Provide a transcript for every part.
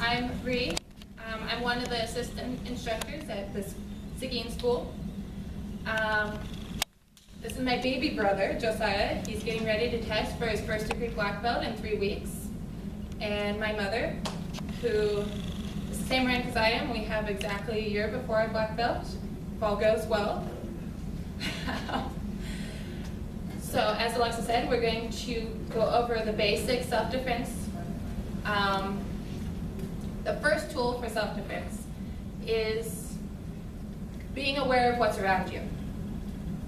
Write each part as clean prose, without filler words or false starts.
I'm Bree. I'm one of the assistant instructors at this Seguin school. This is my baby brother, Josiah. He's getting ready to test for his first degree black belt in 3 weeks. And my mother, who is the same rank as I am. We have exactly a year before our black belt, if all goes well. So as Alexa said, we're going to go over the basic self-defense. The first tool for self-defense is being aware of what's around you.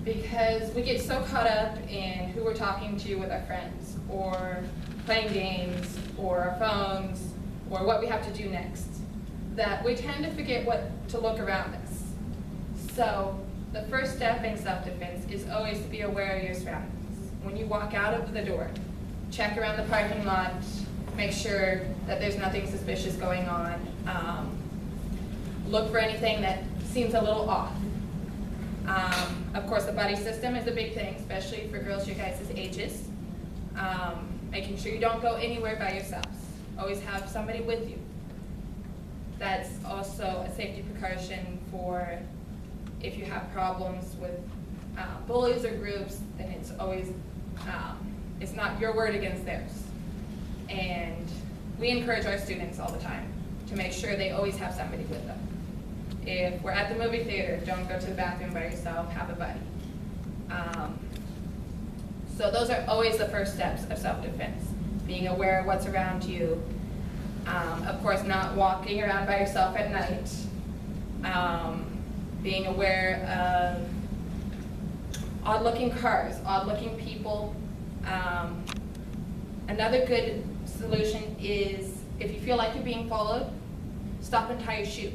Because we get so caught up in who we're talking to with our friends, or playing games, or our phones, or what we have to do next, that we tend to forget what to look around us. So the first step in self-defense is always to be aware of your surroundings. When you walk out of the door, check around the parking lot, make sure that there's nothing suspicious going on. Look for anything that seems a little off. Of course, the buddy system is a big thing, especially for girls your guys' ages. Making sure you don't go anywhere by yourselves. Always have somebody with you. That's also a safety precaution for if you have problems with bullies or groups, then it's always, it's not your word against theirs. And we encourage our students all the time to make sure they always have somebody with them. If we're at the movie theater, don't go to the bathroom by yourself, have a buddy. So those are always the first steps of self-defense, being aware of what's around you. Of course, not walking around by yourself at night. Being aware of odd-looking cars, odd-looking people. Another good solution is if you feel like you're being followed, stop and tie your shoe.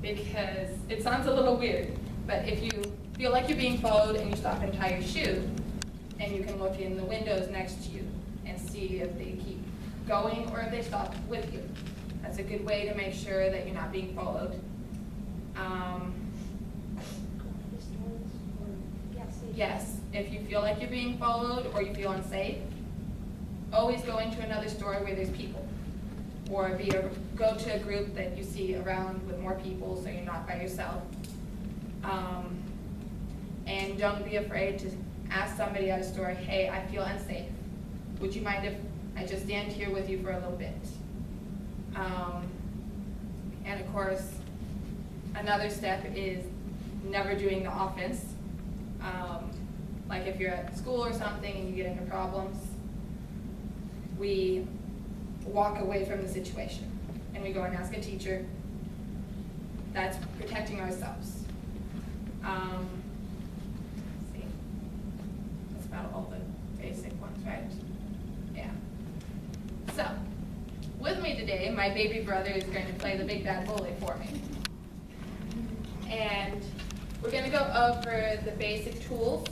Because it sounds a little weird, but if you feel like you're being followed and you stop and tie your shoe, and you can look in the windows next to you and see if they keep going or if they stop with you. That's a good way to make sure that you're not being followed. Yes, if you feel like you're being followed or you feel unsafe, always go into another store where there's people. Or go to a group that you see around with more people so you're not by yourself. And don't be afraid to ask somebody at a store, hey, I feel unsafe. Would you mind if I just stand here with you for a little bit? And of course, another step is never doing the offense. Like if you're at school or something and you get into problems, we walk away from the situation and we go and ask a teacher. That's protecting ourselves. See, that's about all the basic ones, right? Yeah. So, with me today, my baby brother is going to play the big bad bully for me. And we're going to go over the basic tools.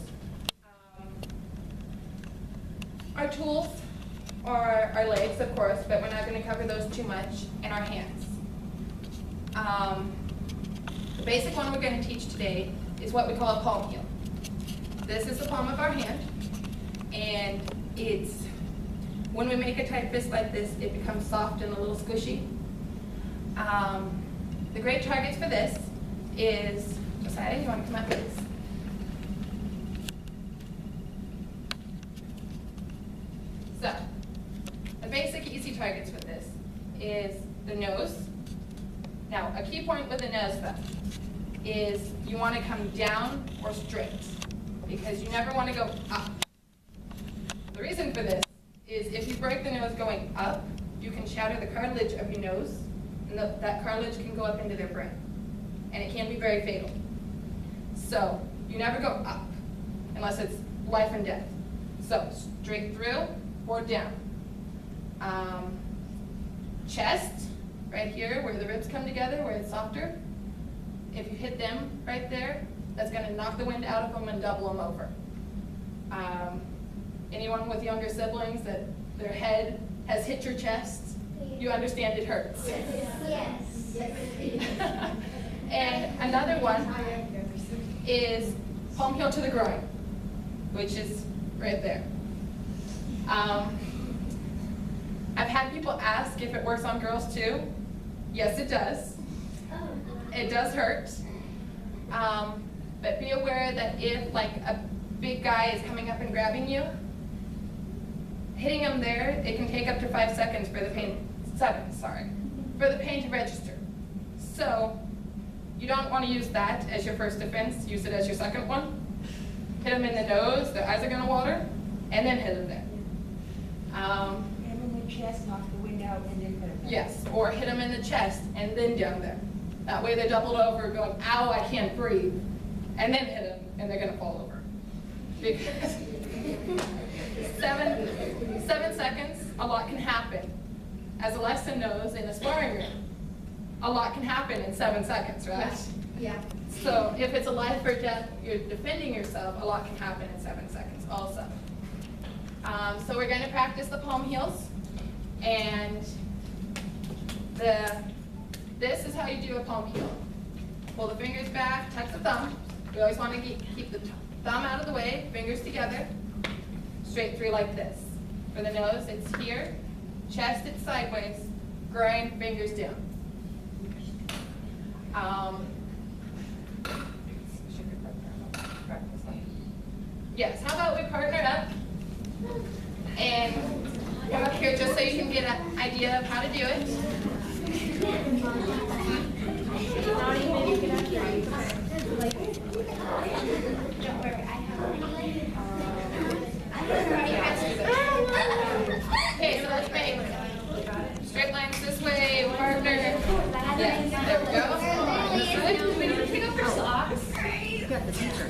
Our tools are our legs, of course, but we're not going to cover those too much, and our hands. The basic one we're going to teach today is what we call a palm heel. This is the palm of our hand, and it's, when we make a tight fist like this, it becomes soft and a little squishy. The great targets for this is, Josiah, you want to come up please? So, the basic easy targets for this is the nose. Now, a key point with the nose though is you want to come down or straight because you never want to go up. The reason for this is if you break the nose going up, you can shatter the cartilage of your nose, and that cartilage can go up into their brain, and it can be very fatal. So, you never go up unless it's life and death. So, straight through or down. Chest, right here where the ribs come together, where it's softer. If you hit them right there, that's going to knock the wind out of them and double them over. Anyone with younger siblings that their head has hit your chest, you understand it hurts. Yes. And another one is palm heel to the groin, which is right there. I've had people ask if it works on girls too. Yes, it does. It does hurt. But be aware that if like a big guy is coming up and grabbing you, hitting him there, it can take up to 5 seconds for the pain, 7, sorry, for the pain to register. So you don't want to use that as your first defense. Use it as your second one. Hit him in the nose, their eyes are going to water, and then hit him there. And in the chest, knock the wind out, and then put it back. Yes, or hit them in the chest and then down there. That way they're doubled over going, ow, I can't breathe. And then hit them and they're gonna fall over. Because 7 seconds, a lot can happen. As Alexa knows, in a sparring room, a lot can happen in 7 seconds, right? Yeah. So if it's a life or death, you're defending yourself, a lot can happen in 7 seconds also. So we're going to practice the palm heels, and this is how you do a palm heel. Pull the fingers back, touch the thumb. We always want to keep the thumb out of the way, fingers together, straight through like this. For the nose, it's here, chest, it's sideways, groin, fingers down. Yes, how about we partner up and come up here just so you can get an idea of how to do it. Okay, so let's make straight lines this way, partner. Yes, there we go. We need to take off our socks.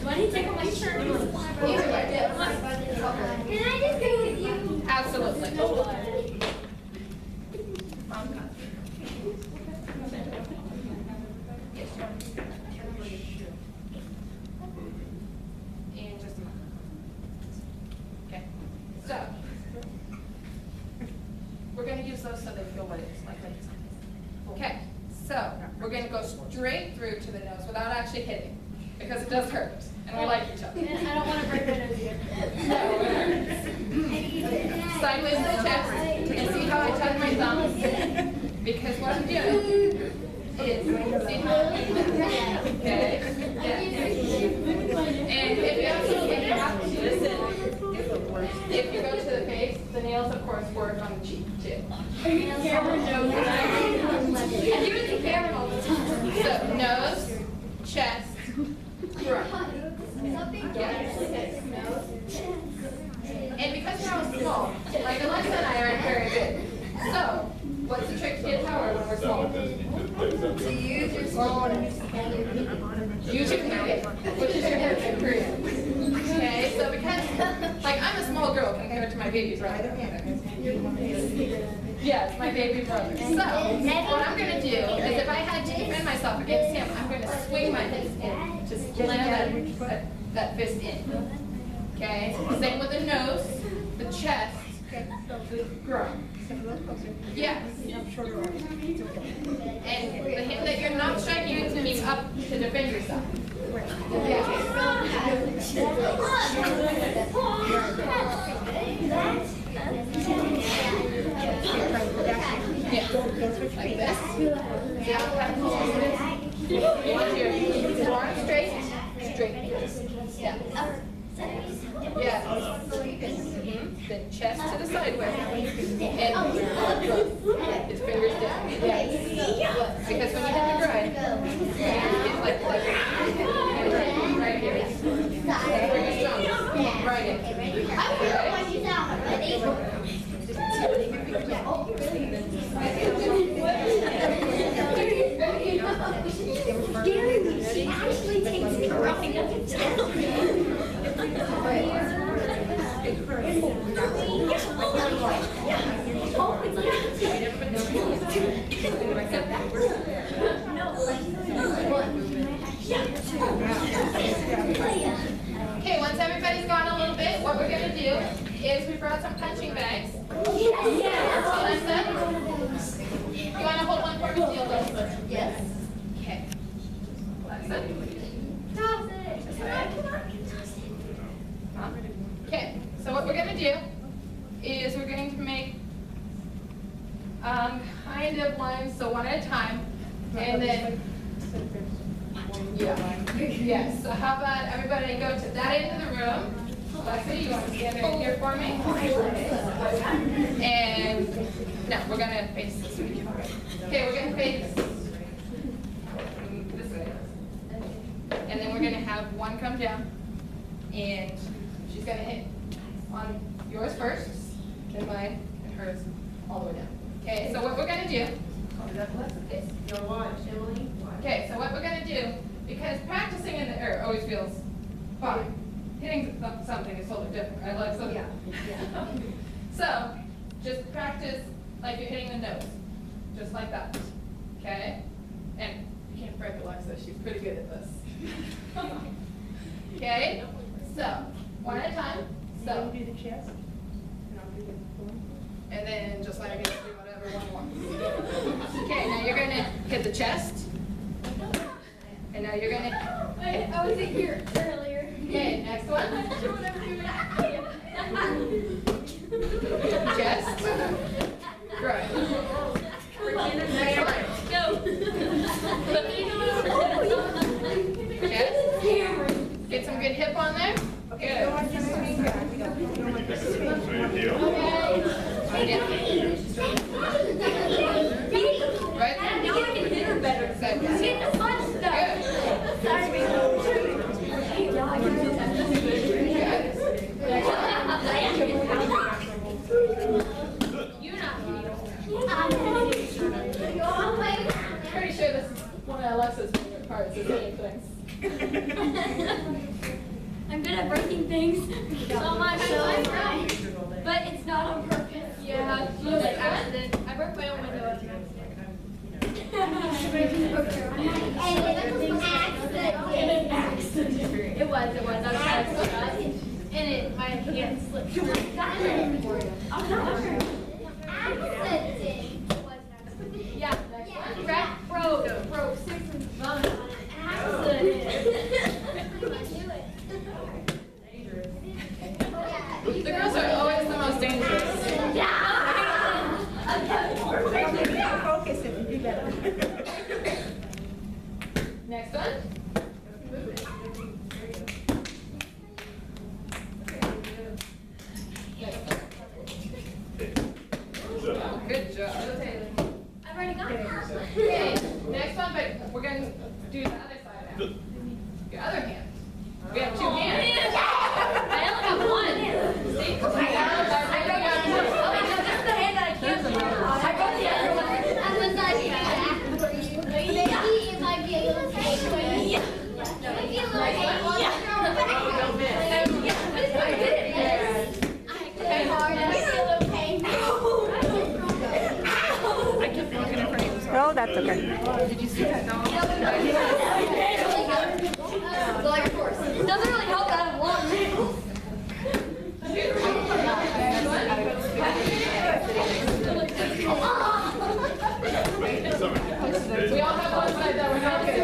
Why don't you take off my shirt? Either way, yes. Can I just go with you? Absolutely. In just a moment. Okay. So we're going to use those so they feel what it is like this. Okay. So we're going to go straight through to the nose without actually hitting, because it does hurt, and we like each other. I don't want to break my nose either. No, it hurts. Sideways to the chest, and see how I touch my thumbs? Because what I'm doing is, see how I do that? Okay. And if you absolutely have to, if you go to the face, the nails, of course, work on the cheek, too. Cameron knows that. And you can Cameron all the time. So, nose, chest, groin. Yes. And because we're all small, like Alexa and I aren't very big. So, what's the trick to get power when we're small? To use your small one. Use your period, which is your head in Korean. Okay, so because, like, I'm a small girl compared to my babies, right? Yes, my baby brother. So, what I'm going to do is if I had to defend myself against him, I'm going to swing my fist in, just slam that fist in. Okay, same with the nose, the chest, the groin. Yes. And the hip that you're not striking is to be up to defend yourself. Yeah. Like this. You want your forearm straight? Straight. Yeah. Yeah. Then chest to the sideways. And his fingers down. Yes. Because when you hit the groin, it's like right here. Fingers strong. Right Gary, she actually takes karate up and down. Okay, once everybody's gone a little bit, what we're going to do is we brought some punching bags. Alexa, you want to hold one for me, Alexa? Yes. Okay. Alexa. Toss it. Okay, so what we're going to do is we're going to make Kind of lines, so one at a time. And then, yeah. Yes, so how about everybody go to that end of the room. Lexi, you want to stand right here for me? And, no, we're going to face this way. Okay, we're going to face this way. And then we're going to have one come down. And she's going to hit on yours first, then mine, and hers all the way down. Okay, so what we're going to do, okay, so what we're going to do, because practicing in the air always feels fine. Hitting something is totally different, right? Like something. Yeah. So, just practice like you're hitting the nose, just like that, okay? And you can't break Alexa, she's pretty good at this. Okay, so, one at a time. So, You do the chest, and I'll do the form. and then just let her do whatever one wants. Okay, now you're gonna hit the chest. And now you're gonna. I wasn't here earlier. Okay, next one. Chest. Right. Next one. No. Chest. Get some good hip on there. Okay, go on, just swing back. We don't want to swing. Yeah. Right there. Now I can hit her better. So, She's getting the fun stuff. You're not Pretty sure this is one of Alexa's favorite parts is hitting things. I'm good at breaking things so much, but it's not on purpose. Yeah, it was an accident. I broke my own window as an accident. It was. I was trying to stop, and my hand slipped. Yeah, crack, broke 6 and bone on an accident. The girls are always the most dangerous. Focus if you do better. Next one. Good job. I've already got it. Okay, next one, but we're going to do the other side now. Your other hand. We have 2 hands. I only got one. See? I got two. Oh, no, this is the hand that I can't use. I got the other one. It might be a little tight. Yeah. Oh, that's okay. Did you see that dog? Like, of course. It doesn't really help that I have long nails. We all have one side that we're not good.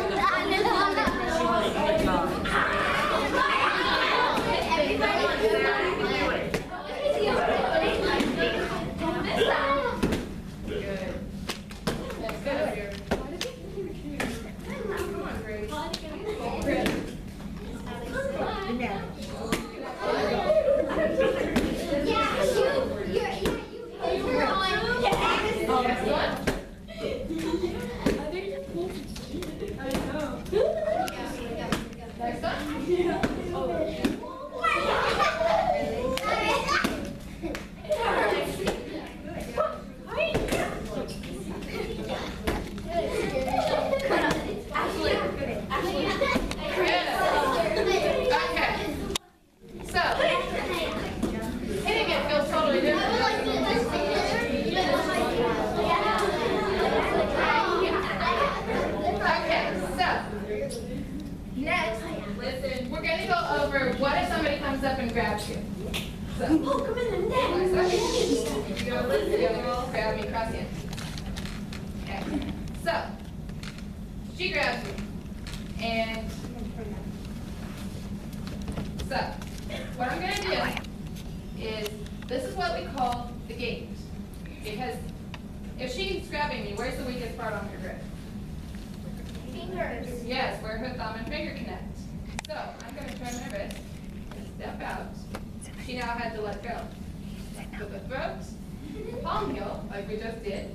Up and grabs you. So, Oh, come in the neck. you go, grab me, cross hands. Okay. So, she grabs me. And so, what I'm going to do is, this is what we call the gate. Because if she's grabbing me, where's the weakest part on her grip? Fingers. Yes, where her thumb and finger connect. So I'm going to turn my wrist and step out. She now had to let go. So the throat, palm heel, like we just did.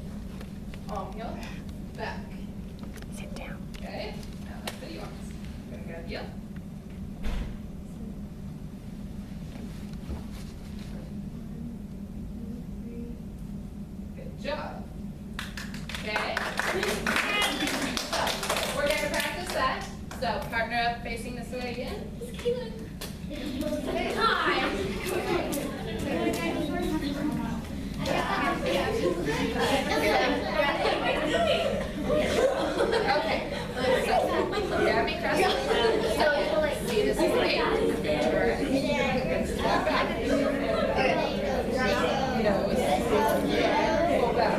Palm heel, back. Sit down. Okay, now that's what you want. I'm going to grab heel. Good job. Okay. So we're going to practice that. So partner up facing this way again. Okay. So grab me across the see, this is the eight. Step back. Nose. Pull back.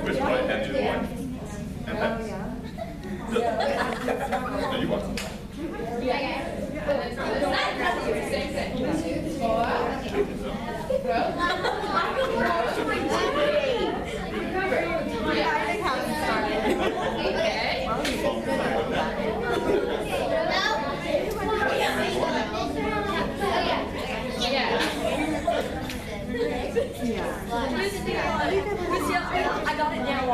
Which one had you one? And that's. Do you want some? Same thing. 4. I got it now.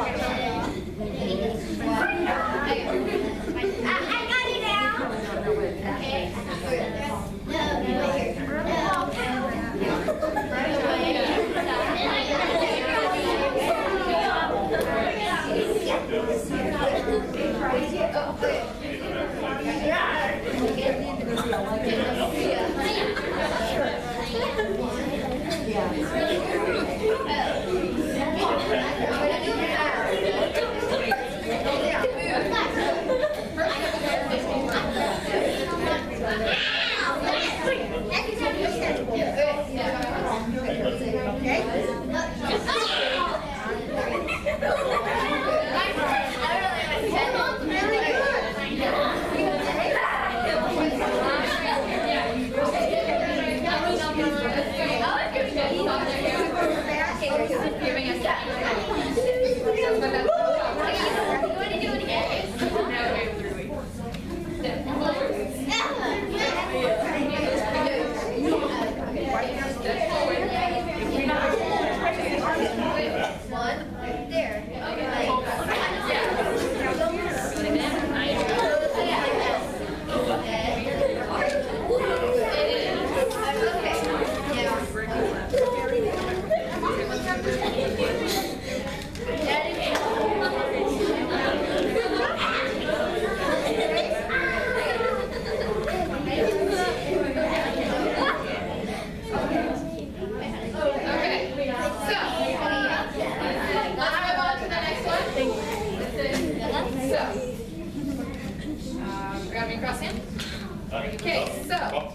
Okay, so,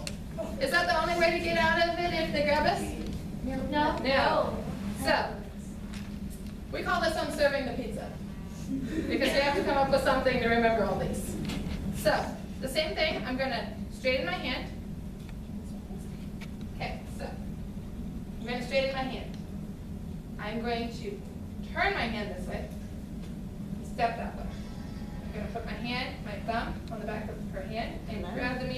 is that the only way to get out of it if they grab us? No. No. So, we call this one serving the pizza. Because we have to come up with something to remember all these. So, the same thing, I'm going to straighten my hand. Okay, so, I'm going to straighten my hand. I'm going to turn my hand this way, step that way. I'm going to put my hand, my thumb on the back of her hand, and grab the